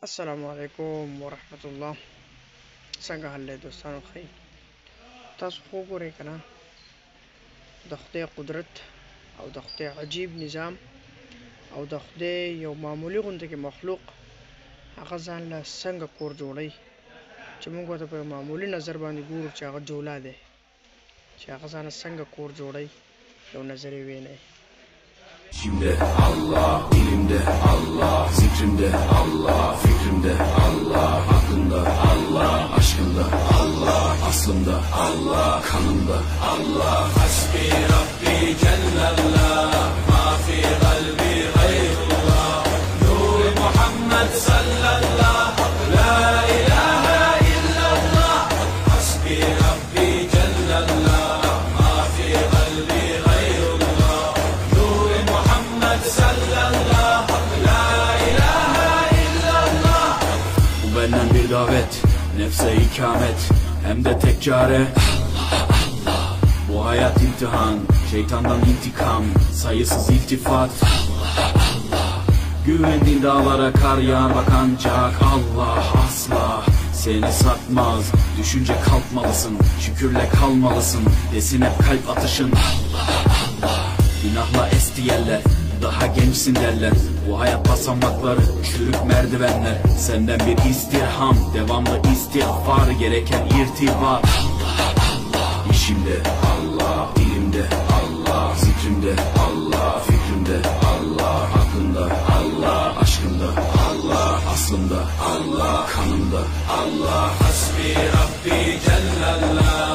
السلام علیکم ورحمت الله. څنګه حال دی دوستانو؟ خیر تاسو خو ګورئ کنه د خدای قدرت او د خدای عجیب نظام او د خدای یو معمولی غونډه کې مخلوق هغه ځان له څنګه کور جوړي چې موږ ته په معمولی نظر باندې ګورو چې هغه جوړه ده چې هغه ځان څنګه کور جوړي یو نظر یې ویني. Şimdi Allah, dilimde Allah, zikrimde Allah, fikrimde Allah, aklımda Allah, aşkımda Allah, aslımda Allah, kanımda Allah. Hasbi Rabbi Cellallah, ma fi kalbi gayrullah, Nur Muhammed sallallahu, la ilahe illallah. Hasbi Rabbi Cellallah, ma fi kalbi gayrullah, Nur Muhammed sallallahu, la ilahe illallah. Bu benden bir davet, nefse ikamet, hem de tek çare Allah Allah. Bu hayat imtihan, şeytandan intikam, sayısız iltifat Allah Allah. Güvendiğin dağlara kar yağar bak ancak Allah asla seni satmaz. Düşünce kalkmalısın, şükürle kalmalısın, desin hep kalp atışın Allah Allah. Günahla esti yerler, daha gençsin derler. Bu hayat basamakları, çürük merdivenler. Senden bir istirham, devamlı istiğfar, gereken irtibat Allah Allah. İşimde Allah, dilimde Allah, zikrimde Allah, fikrimde Allah, aklımda Allah, aşkımda Allah, aslımda Allah, kanımda Allah. Hasbi Rabbi Cellallah,